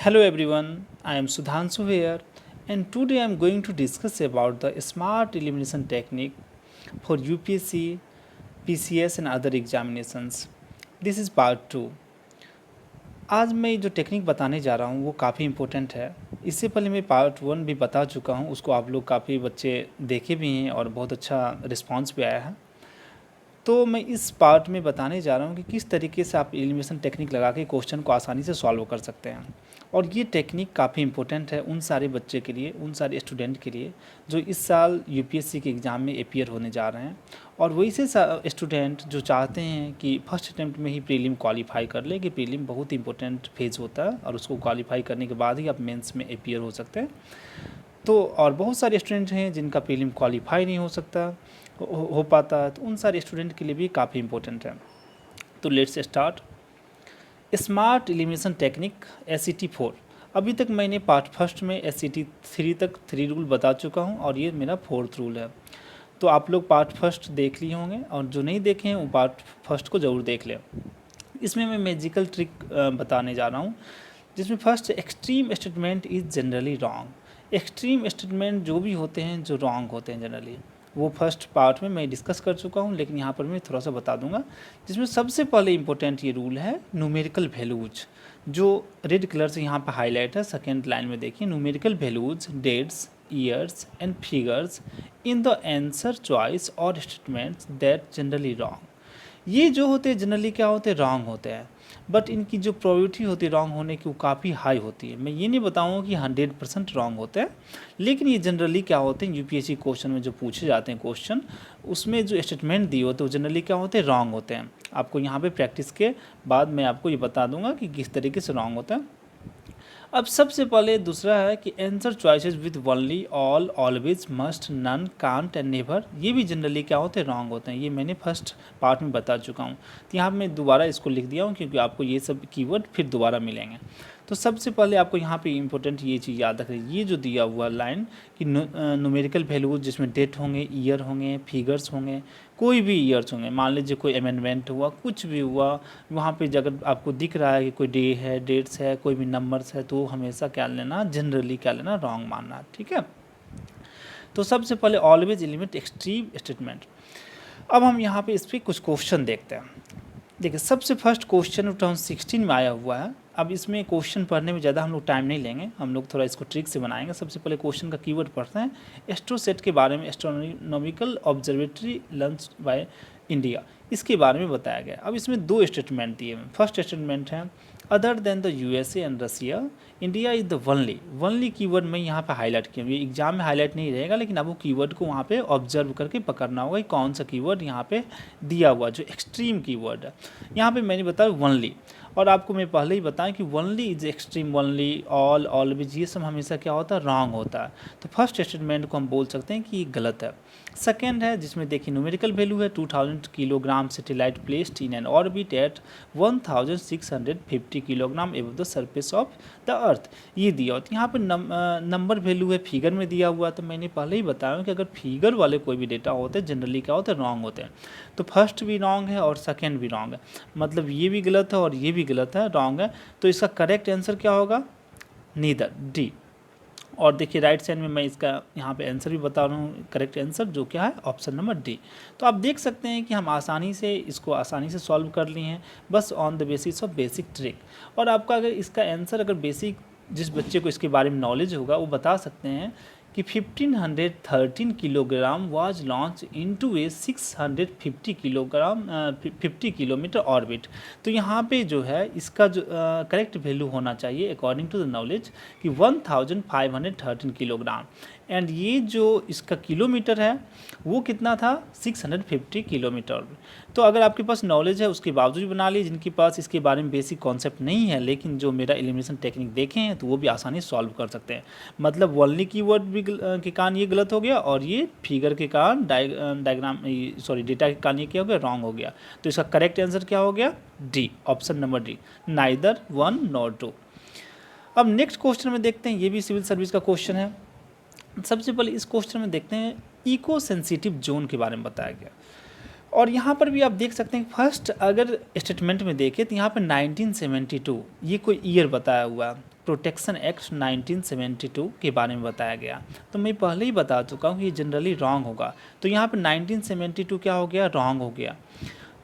Hello everyone, I am Sudhanshu here and today I am going to discuss about the smart elimination technique for UPSC, PCS and other examinations. This is part 2. आज मैं जो technique बताने जा रहा हूँ वो काफ़ी important है। इससे पहले मैं पार्ट 1 भी बता चुका हूँ, उसको आप लोग काफ़ी बच्चे देखे भी हैं और बहुत अच्छा रिस्पांस भी आया है। तो मैं इस पार्ट में बताने जा रहा हूँ कि किस तरीके से आप एलिमिनेशन टेक्निक लगा के क्वेश्चन को आसानी से सॉल्व कर सकते हैं। और ये टेक्निक काफ़ी इंपॉर्टेंट है उन सारे बच्चे के लिए, उन सारे स्टूडेंट के लिए जो इस साल यूपीएससी के एग्ज़ाम में अपीयर होने जा रहे हैं और वैसे स्टूडेंट जो चाहते हैं कि फर्स्ट अटैम्प्ट में ही प्रीलिम क्वालिफाई कर ले, कि प्रीलिम बहुत इंपॉर्टेंट फेज़ होता है और उसको क्वालिफाई करने के बाद ही आप मेंस में अपीयर हो सकते हैं। तो और बहुत सारे स्टूडेंट हैं जिनका प्रीलिम क्वालिफाई नहीं हो सकता हो पाता है, तो उन सारे स्टूडेंट के लिए भी काफ़ी इंपॉर्टेंट है। तो let's start. Smart elimination technique SCT-4। अभी तक मैंने पार्ट फर्स्ट में SCT-3 तक 3 रूल बता चुका हूं और ये मेरा 4th रूल है। तो आप लोग पार्ट फर्स्ट देख लिए होंगे और जो नहीं देखे हैं वो पार्ट फर्स्ट को ज़रूर देख लें। इसमें मैं मैजिकल ट्रिक बताने जा रहा हूँ, जिसमें first extreme statement is generally wrong. Extreme statement जो भी होते हैं जो रॉन्ग होते हैं जनरली, वो फर्स्ट पार्ट में मैं डिस्कस कर चुका हूँ, लेकिन यहाँ पर मैं थोड़ा सा बता दूंगा। जिसमें सबसे पहले इम्पोर्टेंट ये रूल है न्यूमेरिकल वैल्यूज, जो रेड कलर से यहाँ पर हाईलाइट है। सेकेंड लाइन में देखिए, numerical values, dates, years and figures in the answer choice और स्टेटमेंट्स दैट जनरली रॉन्ग। ये जो होते हैं जनरली क्या होते हैं, रॉन्ग होते हैं, बट इनकी जो प्रोबेबिलिटी होती है रॉन्ग होने की वो काफ़ी हाई होती है। मैं ये नहीं बताऊंगा कि 100% रॉन्ग होते हैं, लेकिन ये जनरली क्या होते हैं, यूपीएससी क्वेश्चन में जो पूछे जाते हैं क्वेश्चन, उसमें जो स्टेटमेंट दिए होते हैं वो जनरली क्या होते हैं, रॉन्ग होते हैं। आपको यहाँ पे प्रैक्टिस के बाद मैं आपको ये बता दूंगा कि किस तरीके से रॉन्ग होता है। अब सबसे पहले दूसरा है कि answer choices with only, all, always, must, none, can't and never, ये भी जनरली क्या होते हैं, रॉन्ग होते हैं। ये मैंने फर्स्ट पार्ट में बता चुका हूँ, तो यहाँ मैं दोबारा इसको लिख दिया हूँ क्योंकि आपको ये सब कीवर्ड फिर दोबारा मिलेंगे। तो सबसे पहले आपको यहाँ पे इंपॉर्टेंट ये चीज़ याद रखें, ये जो दिया हुआ लाइन कि न्यूमेरिकल वैल्यूज जिसमें डेट होंगे, ईयर होंगे, फिगर्स होंगे, कोई भी ईयर्स होंगे, मान लीजिए कोई अमेंडमेंट हुआ, कुछ भी हुआ, वहाँ पे अगर आपको दिख रहा है कि कोई डे है, डेट्स है, कोई भी नंबर्स है, तो हमेशा क्या लेना, जनरली क्या लेना, रॉन्ग मानना। ठीक है। तो सबसे पहले ऑलवेज एलिमिनेट एक्सट्रीम स्टेटमेंट। अब हम यहाँ पे इस पर कुछ क्वेश्चन देखते हैं। देखिए, सबसे फर्स्ट क्वेश्चन 2016 में आया हुआ है। अब इसमें क्वेश्चन पढ़ने में ज़्यादा हम लोग टाइम नहीं लेंगे, हम लोग थोड़ा इसको ट्रिक से बनाएंगे। सबसे पहले क्वेश्चन का कीवर्ड पढ़ते हैं, एस्ट्रोसेट के बारे में, astronomical observatory launch by India, इसके बारे में बताया गया। अब इसमें 2 स्टेटमेंट दिए हैं। फर्स्ट स्टेटमेंट है, other than the USA and Russia, India is the only keyword मैं यहाँ पे हाईलाइट किया। ये एग्जाम में हाईलाइट नहीं रहेगा, लेकिन आपको कीवर्ड को वहाँ पे ऑब्जर्व करके पकड़ना होगा कि कौन सा कीवर्ड यहाँ पे दिया हुआ जो एक्सट्रीम कीवर्ड है। यहाँ पे मैंने बताया वनली, और आपको मैं पहले ही बताया कि only is extreme, only, all, always, ये सब हमेशा क्या होता है, रॉन्ग होता है। तो फर्स्ट स्टेटमेंट को हम बोल सकते हैं कि ये गलत है। सेकेंड है, जिसमें देखिए न्यूमेरिकल वैल्यू है 2000 kilogram satellite placed in an orbit at 1650 kilogram above the surface of the earth, ये दिया होता है। यहाँ पर नंबर वैल्यू है, फिगर में दिया हुआ, तो मैंने पहले ही बताया कि अगर फिगर वाले कोई भी डेटा होते हैं जनरली क्या होते हैं, रॉन्ग होते हैं। तो फर्स्ट भी रॉन्ग है और सेकेंड भी रॉन्ग है, मतलब ये भी गलत है और ये भी गलत है, रॉन्ग है। तो इसका करेक्ट आंसर क्या होगा, नीदर, डी। और देखिए राइट साइड में मैं इसका यहाँ पे आंसर भी बता रहा हूँ, करेक्ट आंसर जो क्या है, ऑप्शन नंबर डी। तो आप देख सकते हैं कि हम आसानी से इसको आसानी से सॉल्व कर लिए हैं, बस on the basis of basic trick. और आपका अगर इसका आंसर, अगर बेसिक जिस बच्चे को इसके बारे में नॉलेज होगा वो बता सकते हैं कि 1513 kilogram was launch into A 650 kilogram 50 kilometre orbit. तो यहाँ पे जो है इसका जो करेक्ट वैल्यू होना चाहिए अकॉर्डिंग टू द नॉलेज कि 1513 किलोग्राम, एंड ये जो इसका किलोमीटर है वो कितना था, 650 किलोमीटर। तो अगर आपके पास नॉलेज है उसके बावजूद बना ली, जिनके पास इसके बारे में बेसिक कॉन्सेप्ट नहीं है लेकिन जो मेरा एलिमिनेशन टेक्निक देखे हैं तो वो भी आसानी से सॉल्व कर सकते हैं। मतलब वनली कीवर्ड भी के कारण ये गलत हो गया, और ये फिगर के कारण डेटा के कारण ये क्या हो गया, रॉन्ग हो गया। तो इसका करेक्ट आंसर क्या हो गया, D, option number D, neither 1 nor 2। अब नेक्स्ट क्वेश्चन में देखते हैं, ये भी सिविल सर्विस का क्वेश्चन है। सबसे पहले इस क्वेश्चन में देखते हैं, इको सेंसिटिव जोन के बारे में बताया गया। और यहाँ पर भी आप देख सकते हैं फर्स्ट अगर स्टेटमेंट में देखें तो यहाँ पर 1972 ये कोई ईयर बताया हुआ है। प्रोटेक्शन एक्ट 1972 के बारे में बताया गया। तो मैं पहले ही बता चुका हूँ कि ये जनरली रॉन्ग होगा, तो यहाँ पे 1972 क्या हो गया, रॉन्ग हो गया।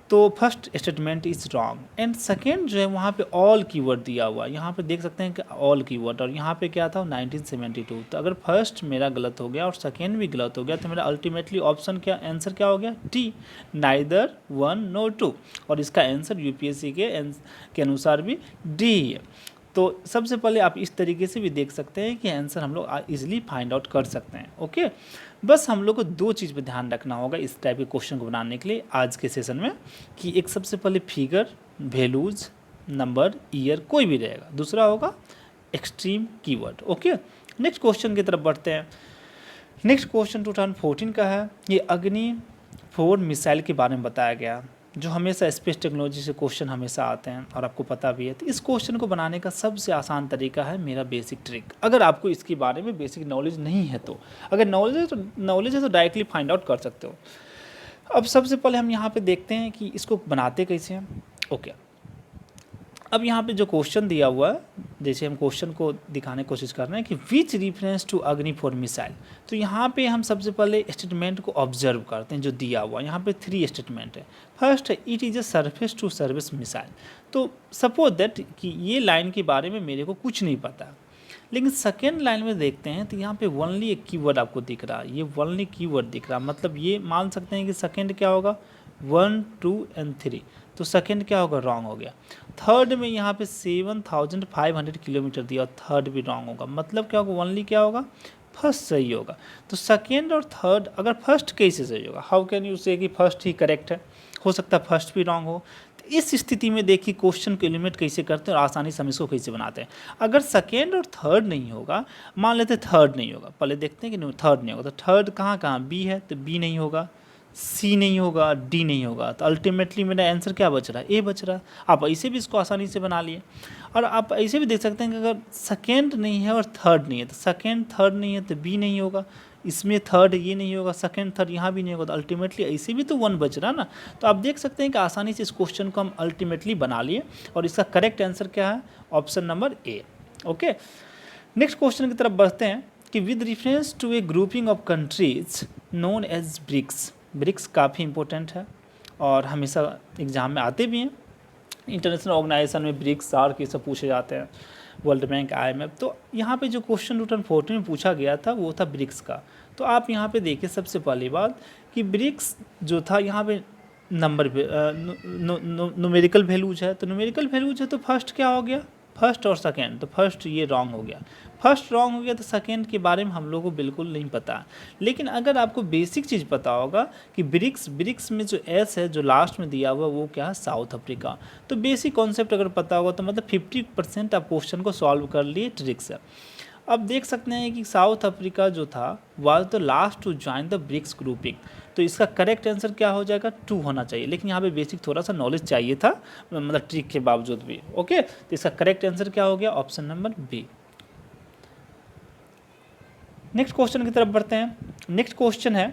तो first statement is wrong. And second जो है वहाँ पे ऑल कीवर्ड दिया हुआ, यहाँ पे देख सकते हैं कि ऑल कीवर्ड, और यहाँ पे क्या था 1972। तो अगर फर्स्ट मेरा गलत हो गया और सेकेंड भी गलत हो गया तो मेरा अल्टीमेटली ऑप्शन क्या, आंसर क्या हो गया, D, neither one nor two. और इसका आंसर यूपीएससी के अनुसार भी डी है। तो सबसे पहले आप इस तरीके से भी देख सकते हैं कि आंसर हम लोग इजीली फाइंड आउट कर सकते हैं। ओके, बस हम लोग को दो चीज़ पे ध्यान रखना होगा इस टाइप के क्वेश्चन को बनाने के लिए आज के सेशन में, कि एक सबसे पहले फिगर, वैल्यूज, नंबर, ईयर कोई भी रहेगा, दूसरा होगा extreme keyword. Okay, next question की तरफ बढ़ते हैं। नेक्स्ट क्वेश्चन 2014 का है। ये अग्नि 4 मिसाइल के बारे में बताया गया, जो हमेशा स्पेस टेक्नोलॉजी से क्वेश्चन हमेशा आते हैं और आपको पता भी है। तो इस क्वेश्चन को बनाने का सबसे आसान तरीका है मेरा बेसिक ट्रिक। अगर आपको इसके बारे में बेसिक नॉलेज नहीं है तो, अगर नॉलेज है तो डायरेक्टली फाइंड आउट कर सकते हो। अब सबसे पहले हम यहाँ पे देखते हैं कि इसको बनाते कैसे हैं। ओके, अब यहाँ पे जो क्वेश्चन दिया हुआ है, जैसे हम क्वेश्चन को दिखाने की कोशिश कर रहे हैं कि विच रिफरेंस टू अग्नि 4 मिसाइल। तो यहाँ पे हम सबसे पहले स्टेटमेंट को ऑब्जर्व करते हैं जो दिया हुआ है। यहाँ पे 3 स्टेटमेंट है। फर्स्ट है it is a surface to service missile. तो सपोज दैट कि ये लाइन के बारे में मेरे को कुछ नहीं पता, लेकिन सेकेंड लाइन में देखते हैं तो यहाँ पे वनली एक कीवर्ड आपको दिख रहा है, ये वनली कीवर्ड दिख रहा है, मतलब ये मान सकते हैं कि सेकेंड क्या होगा, 1, 2 एंड 3। तो सेकेंड क्या होगा, रॉन्ग हो गया। थर्ड में यहाँ पे 7500 किलोमीटर दिया और थर्ड भी रॉन्ग होगा, मतलब क्या होगा, वनली क्या होगा, फर्स्ट सही होगा। तो सेकेंड और थर्ड, अगर फर्स्ट कैसे सही होगा, हाउ कैन यू से कि फर्स्ट ही करेक्ट है, हो सकता है फर्स्ट भी रॉन्ग हो। तो इस स्थिति में देखिए क्वेश्चन को एलिमिनेट कैसे करते हैं और आसानी से हम इसको कैसे बनाते हैं। अगर सेकेंड और थर्ड नहीं होगा, मान लेते थर्ड नहीं होगा, पहले देखते हैं कि थर्ड नहीं होगा, तो थर्ड कहाँ कहाँ, बी है तो बी नहीं होगा, सी नहीं होगा, डी नहीं होगा। तो अल्टीमेटली मेरा आंसर क्या बच रहा है, ए बच रहा है। आप ऐसे भी इसको आसानी से बना लिए, और आप ऐसे भी देख सकते हैं कि अगर सेकेंड नहीं है और थर्ड नहीं है, तो सेकेंड थर्ड नहीं है तो बी नहीं होगा, इसमें थर्ड ये नहीं होगा, सेकेंड थर्ड यहाँ भी नहीं होगा, तो अल्टीमेटली ऐसे भी तो 1 बच रहा है ना। तो आप देख सकते हैं कि आसानी से इस क्वेश्चन को हम अल्टीमेटली बना लिए, और इसका करेक्ट आंसर क्या है, option number A. Okay, next question की तरफ बढ़ते हैं कि with reference to a grouping of countries known as BRICS. BRICS काफ़ी इंपॉर्टेंट है और हमेशा एग्जाम में आते भी हैं। इंटरनेशनल ऑर्गेनाइजेशन में ब्रिक्स, सार्क ये सब पूछे जाते हैं, वर्ल्ड बैंक, IMF। तो यहाँ पे जो क्वेश्चन 2014 में पूछा गया था वो था ब्रिक्स का। तो आप यहाँ पे देखिए सबसे पहली बात कि ब्रिक्स जो था यहाँ पे नंबर न्यूमेरिकल वैल्यूज है, तो न्यूमेरिकल वैल्यूज है तो फर्स्ट क्या हो गया, फर्स्ट और सेकेंड, तो फर्स्ट ये रॉन्ग हो गया, फर्स्ट रॉन्ग हो गया, तो सेकेंड के बारे में हम लोगों को बिल्कुल नहीं पता। लेकिन अगर आपको बेसिक चीज़ पता होगा कि ब्रिक्स में जो एस है जो लास्ट में दिया हुआ वो क्या है, साउथ अफ्रीका। तो बेसिक कॉन्सेप्ट अगर पता होगा तो मतलब 50% आप क्वेश्चन को सॉल्व कर लिए ट्रिक से। अब देख सकते हैं कि साउथ अफ्रीका जो था was the last to join the BRICS grouping. तो इसका करेक्ट आंसर क्या हो जाएगा, 2 होना चाहिए, लेकिन यहाँ पे बेसिक थोड़ा सा नॉलेज चाहिए था, मतलब ट्रिक के बावजूद भी। ओके, तो इसका करेक्ट आंसर क्या हो गया, option number B. Next question की तरफ बढ़ते हैं। नेक्स्ट क्वेश्चन है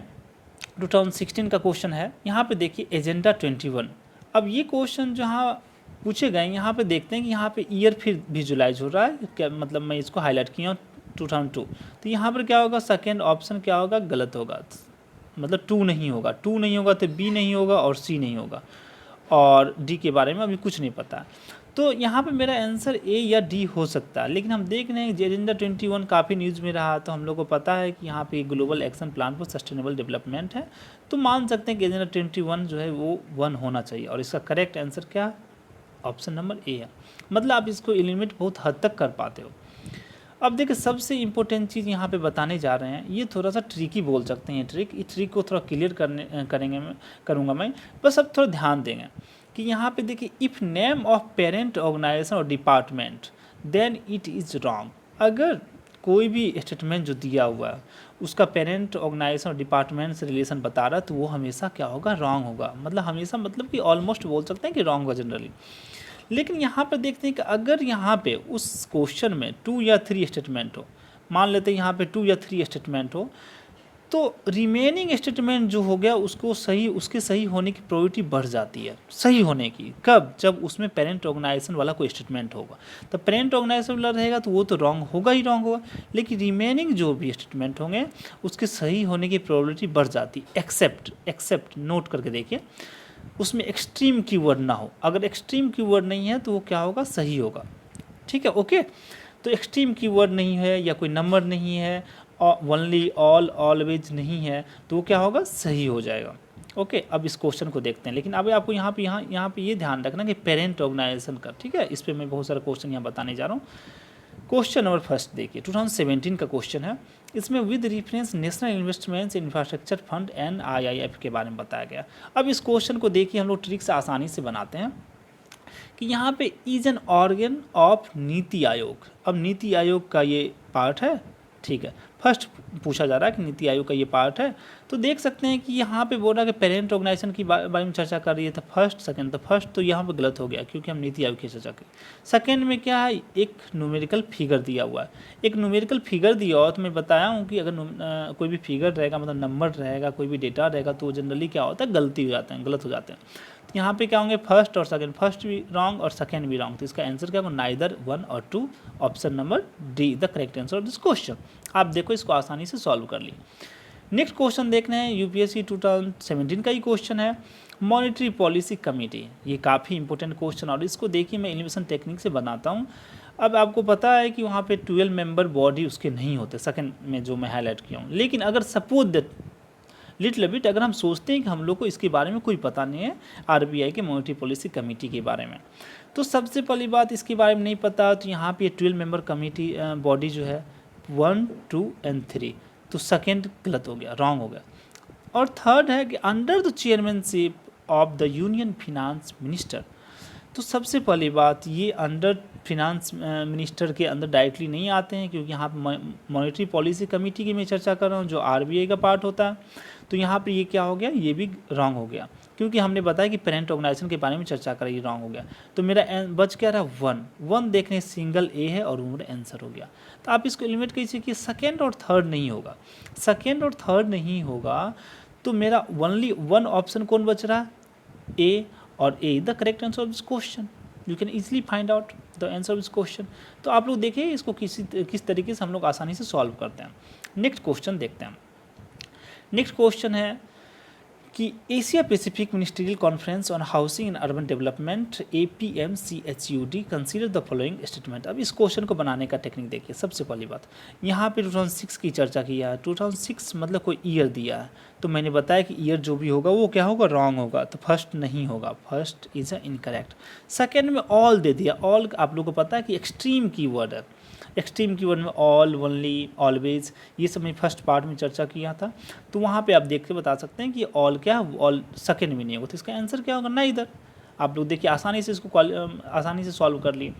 2016 का क्वेश्चन है। यहाँ पे देखिए एजेंडा 21। अब ये क्वेश्चन जहाँ पूछे गए, यहाँ पे देखते हैं कि यहाँ पे ईयर फिर विजुलाइज हो रहा है क्या, मतलब मैं इसको हाईलाइट किया हूँ 2002। तो यहाँ पर क्या होगा, सेकेंड ऑप्शन क्या होगा, गलत होगा, मतलब 2 नहीं होगा, 2 नहीं होगा तो बी नहीं होगा और सी नहीं होगा, और डी के बारे में अभी कुछ नहीं पता। तो यहाँ पे मेरा आंसर ए या डी हो सकता है, लेकिन हम देख रहे हैं कि एजेंडा 21 काफ़ी न्यूज़ में रहा, तो हम लोग को पता है कि यहाँ पे global action plan for sustainable development है, तो मान सकते हैं कि एजेंडा 21 जो है वो 1 होना चाहिए, और इसका करेक्ट आंसर क्या है, ऑप्शन नंबर ए है। मतलब आप इसको एलिमिनेट बहुत हद तक कर पाते हो। अब देखिए सबसे इंपॉर्टेंट चीज़ यहाँ पे बताने जा रहे हैं, ये थोड़ा सा ट्रिकी बोल सकते हैं, इस ट्रिक को थोड़ा क्लियर करूँगा मैं, बस अब थोड़ा ध्यान देंगे कि यहाँ पे देखिए if name of parent organization और department then it is wrong. अगर कोई भी स्टेटमेंट जो दिया हुआ है उसका पेरेंट ऑर्गेनाइजेशन और डिपार्टमेंट से रिलेशन बता रहा है तो वो हमेशा क्या होगा, रॉन्ग होगा, मतलब हमेशा, मतलब कि ऑलमोस्ट बोल सकते हैं कि रॉन्ग होगा जनरली। लेकिन यहाँ पर देखते हैं कि अगर यहाँ पे उस क्वेश्चन में 2 या 3 स्टेटमेंट हो, मान लेते हैं यहाँ पे 2 या 3 स्टेटमेंट हो, तो रिमेनिंग स्टेटमेंट जो हो गया उसके सही होने की प्रोबेबिलिटी बढ़ जाती है, सही होने की। कब? जब उसमें पेरेंट ऑर्गेनाइजेशन वाला कोई स्टेटमेंट होगा। तो पेरेंट ऑर्गेनाइजेशन वाला रहेगा तो वो तो रॉन्ग होगा ही रॉन्ग होगा, लेकिन रिमेनिंग जो भी स्टेटमेंट होंगे उसके सही होने की प्रोबेबिलिटी बढ़ जाती। एक्सेप्ट नोट करके देखिए, उसमें एक्सट्रीम कीवर्ड ना हो। अगर एक्सट्रीम कीवर्ड नहीं है तो वो क्या होगा? सही होगा। ठीक है, ओके। तो एक्सट्रीम कीवर्ड नहीं है या कोई नंबर नहीं है, ओनली, ऑल, ऑलवेज नहीं है, तो वो क्या होगा? सही हो जाएगा। ओके, अब इस क्वेश्चन को देखते हैं। लेकिन अभी आपको यहाँ पे ये ध्यान रखना कि पेरेंट ऑर्गेनाइजेशन का, ठीक है, इस पर मैं बहुत सारा क्वेश्चन यहाँ बताने जा रहा हूँ। क्वेश्चन नंबर फर्स्ट देखिए, 2017 का क्वेश्चन है। इसमें with reference national investments infrastructure fund NIIF के बारे में बताया गया। अब इस क्वेश्चन को देखिए, हम लोग ट्रिक से आसानी से बनाते हैं कि यहाँ पे is an organ of NITI Aayog. अब नीति आयोग का ये पार्ट है, ठीक है, फर्स्ट पूछा जा रहा है कि नीति आयोग का ये पार्ट है। तो देख सकते हैं कि यहाँ पे बोल रहा है कि पेरेंट ऑर्गेनाइजेशन की बारे में चर्चा कर रही है, तो फर्स्ट सेकंड, तो फर्स्ट तो यहाँ पे गलत हो गया क्योंकि हम नीति आयोग की चर्चा की। सेकंड में क्या है? एक न्यूमेरिकल फिगर दिया हुआ है। एक न्यूमेरिकल फिगर दिया हुआ, तो मैं बताया हूँ कि अगर कोई भी फिगर रहेगा, मतलब नंबर रहेगा, कोई भी डेटा रहेगा, तो जनरली क्या होता है? गलत हो जाते हैं। तो यहाँ पे क्या होंगे? फर्स्ट और सेकंड, फर्स्ट भी रॉन्ग और सेकंड भी रॉन्ग। तो इसका आंसर क्या होगा? नाइदर 1 और 2। Option number D the correct answer of this question. आप देखो, इसको आसानी से सॉल्व कर ली। नेक्स्ट क्वेश्चन देखना है, यूपीएससी 2017 का ही क्वेश्चन है, मॉनेटरी पॉलिसी कमेटी। ये काफ़ी इंपॉर्टेंट क्वेश्चन, और इसको देखिए मैं एलिमिनेशन टेक्निक से बनाता हूँ। अब आपको पता है कि वहाँ पे 12 मेंबर बॉडी उसके नहीं होते, सेकंड में जो मैं हाईलाइट किया हूँ। लेकिन अगर सपोज दैट लिटिल बिट, अगर हम सोचते हैं कि हम लोग को इसके बारे में कोई पता नहीं है, आरबीआई के मॉनेटरी पॉलिसी कमेटी के बारे में, तो सबसे पहली बात इसके बारे में नहीं पता, तो यहाँ पे 12 मेंबर कमेटी बॉडी जो है 1, 2 and 3, तो सेकेंड गलत हो गया, रॉन्ग हो गया। और थर्ड है कि under the chairmanship of the union finance minister, तो सबसे पहली बात ये अंडर फिनांस मिनिस्टर के अंदर डायरेक्टली नहीं आते हैं, क्योंकि यहाँ पर मॉनेटरी पॉलिसी कमेटी की मैं चर्चा कर रहा हूँ जो आरबीआई का पार्ट होता है। तो यहाँ पर ये क्या हो गया? ये भी रॉन्ग हो गया, क्योंकि हमने बताया कि पेरेंट ऑर्गेनाइजेशन के बारे में चर्चा करें, ये रॉन्ग हो गया। तो मेरा बच क्या रहा? 1 देखने सिंगल ए है और वो मेरा आंसर हो गया। तो आप इसको एलिमिनेट कीजिए कि सेकेंड और थर्ड नहीं होगा। सेकेंड और थर्ड नहीं होगा तो मेरा ओनली 1 ऑप्शन कौन बच रहा? ए, और A the correct answer of this question. You can easily find out the answer of this question. तो आप लोग देखिए इसको किस तरीके से हम लोग आसानी से सॉल्व करते हैं। नेक्स्ट क्वेश्चन देखते हैं। नेक्स्ट क्वेश्चन है कि Asia Pacific ministerial conference on housing and urban development APMCHUD consider the following statement. अब इस क्वेश्चन को बनाने का टेक्निक देखिए। सबसे पहली बात, यहाँ पे 2006 की चर्चा किया है। 2006 मतलब कोई ईयर दिया है, तो मैंने बताया कि ईयर जो भी होगा वो क्या होगा? रॉन्ग होगा। तो फर्स्ट नहीं होगा, फर्स्ट इज इनकरेक्ट। सेकेंड में ऑल दे दिया। ऑल आप लोगों को पता है कि एक्सट्रीम कीवर्ड है। एक्सट्रीम कीवर्ड में ऑल, ओनली, ऑलवेज, ये सब मैं फर्स्ट पार्ट में चर्चा किया था। तो वहाँ पे आप देख के बता सकते हैं कि ऑल क्या है? ऑल सेकेंड में नहीं होगा, तो इसका आंसर क्या होगा? ना इधर। आप लोग देखिए आसानी से इसको आसानी से सॉल्व कर लिए।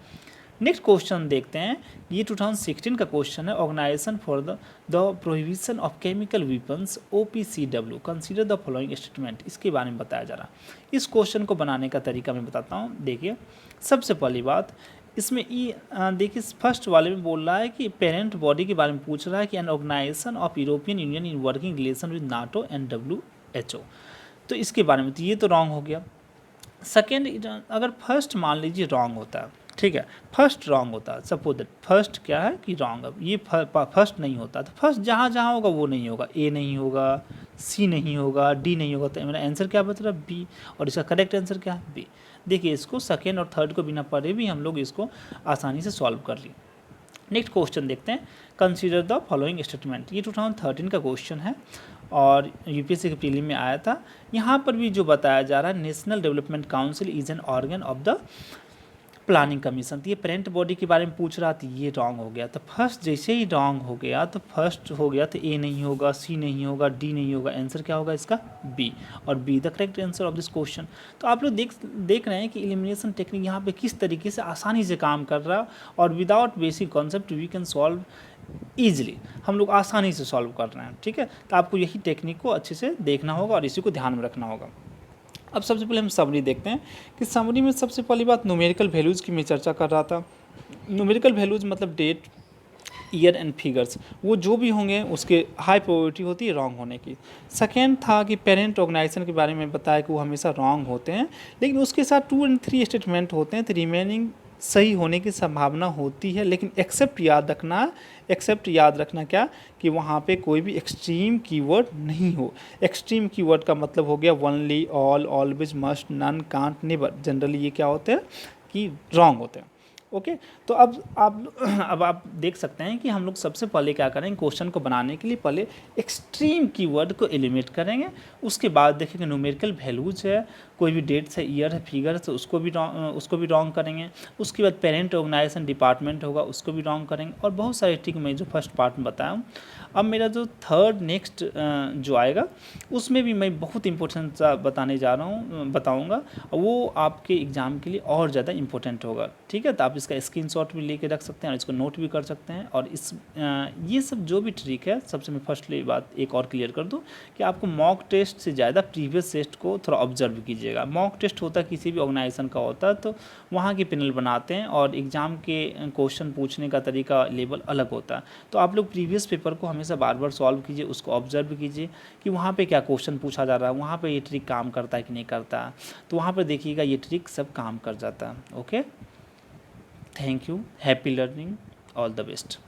नेक्स्ट क्वेश्चन देखते हैं। ये 2016 का क्वेश्चन है, organisation for the prohibition of chemical weapons OPCW consider the following statement. इसके बारे में बताया जा रहा है। इस क्वेश्चन को बनाने का तरीका मैं बताता हूँ। देखिए सबसे पहली बात, इसमें देखिए फर्स्ट वाले में बोल रहा है कि पेरेंट बॉडी के बारे में पूछ रहा है कि an organisation of European Union in working relation with NATO and WHO, तो इसके बारे में, तो ये तो रॉन्ग हो गया। सेकेंड, अगर फर्स्ट मान लीजिए रॉन्ग होता है, ठीक है, फर्स्ट रॉन्ग होता है, सपोज दैट फर्स्ट क्या है कि रॉन्ग, अब ये फर्स्ट नहीं होता, तो फर्स्ट जहाँ जहाँ होगा वो नहीं होगा, ए नहीं होगा, सी नहीं होगा, डी नहीं होगा, तो मेरा आंसर क्या बता रहा? बी। और इसका करेक्ट आंसर क्या है? बी। देखिए इसको सेकेंड और थर्ड को बिना पढ़े भी हम लोग इसको आसानी से सॉल्व कर लिए। नेक्स्ट क्वेश्चन देखते हैं, कंसीडर द फॉलोइंग स्टेटमेंट। ये 2013 का क्वेश्चन है और यूपीएससी के प्रीलिम में आया था। यहाँ पर भी जो बताया जा रहा है, national development council is an organ of the planning commission, तो ये पेरेंट बॉडी के बारे में पूछ रहा था, ये रॉन्ग हो गया। तो फर्स्ट जैसे ही रॉन्ग हो गया, तो फर्स्ट हो गया, तो ए नहीं होगा, सी नहीं होगा, डी नहीं होगा, आंसर क्या होगा इसका? बी। और be the correct answer of this question. तो आप लोग देख रहे हैं कि एलिमिनेशन टेक्निक यहाँ पे किस तरीके से आसानी से काम कर रहा है, और without basic concept we can solve easily, हम लोग आसानी से सॉल्व कर रहे हैं, ठीक है। तो आपको यही टेक्निक को अच्छे से देखना होगा और इसी को ध्यान में रखना होगा। अब सबसे पहले हम समरी देखते हैं कि समरी में सबसे पहली बात न्यूमेरिकल वैल्यूज़ की मैं चर्चा कर रहा था। न्यूमेरिकल वैल्यूज़ मतलब डेट, ईयर एंड फिगर्स, वो जो भी होंगे उसके हाई प्रोबेबिलिटी होती है रॉन्ग होने की। सेकेंड था कि पेरेंट ऑर्गेनाइजेशन के बारे में बताया कि वो हमेशा रॉन्ग होते हैं, लेकिन उसके साथ 2 एंड 3 स्टेटमेंट होते हैं, तो रिमेनिंग सही होने की संभावना होती है। लेकिन एक्सेप्ट याद रखना क्या, कि वहाँ पे कोई भी एक्सट्रीम कीवर्ड नहीं हो। एक्सट्रीम कीवर्ड का मतलब हो गया only, all, always, must, none, can't, never. Generally ये क्या होते हैं कि रॉन्ग होते हैं। ओके, तो अब आप देख सकते हैं कि हम लोग सबसे पहले क्या करेंगे, क्वेश्चन को बनाने के लिए पहले एक्सट्रीम कीवर्ड को एलिमिनेट करेंगे। उसके बाद देखेंगे न्यूमेरिकल वैल्यूज है, कोई भी डेट्स है, ईयर है, फिगर है, तो उसको भी रॉन्ग करेंगे। उसके बाद पेरेंट ऑर्गेनाइजेशन डिपार्टमेंट होगा, उसको भी रॉन्ग करेंगे, और बहुत सारे ट्रिक मैं जो फर्स्ट पार्ट में बताया हूँ। अब मेरा जो थर्ड नेक्स्ट जो आएगा उसमें भी मैं बहुत इंपॉर्टेंट सा बताऊँगा, वो आपके एग्ज़ाम के लिए और ज़्यादा इंपॉर्टेंट होगा। ठीक है, तो आप इसका स्क्रीनशॉट भी लेके रख सकते हैं और इसको नोट भी कर सकते हैं। और ये सब जो भी ट्रिक है, सबसे मैं फर्स्टली बात एक और क्लियर कर दूं कि आपको मॉक टेस्ट से ज़्यादा प्रीवियस टेस्ट को थोड़ा ऑब्जर्व कीजिएगा। मॉक टेस्ट होता है किसी भी ऑर्गेनाइजेशन का होता है, तो वहाँ के पैनल बनाते हैं और एग्ज़ाम के क्वेश्चन पूछने का तरीका लेवल अलग होता है। तो आप लोग प्रीवियस पेपर को हमेशा बार बार सॉल्व कीजिए, उसको ऑब्जर्व कीजिए कि वहाँ पे क्या क्वेश्चन पूछा जा रहा है, वहाँ पे ये ट्रिक काम करता है कि नहीं करता। तो वहाँ पर देखिएगा ये ट्रिक सब काम कर जाता है। Okay, thank you, happy learning, all the best.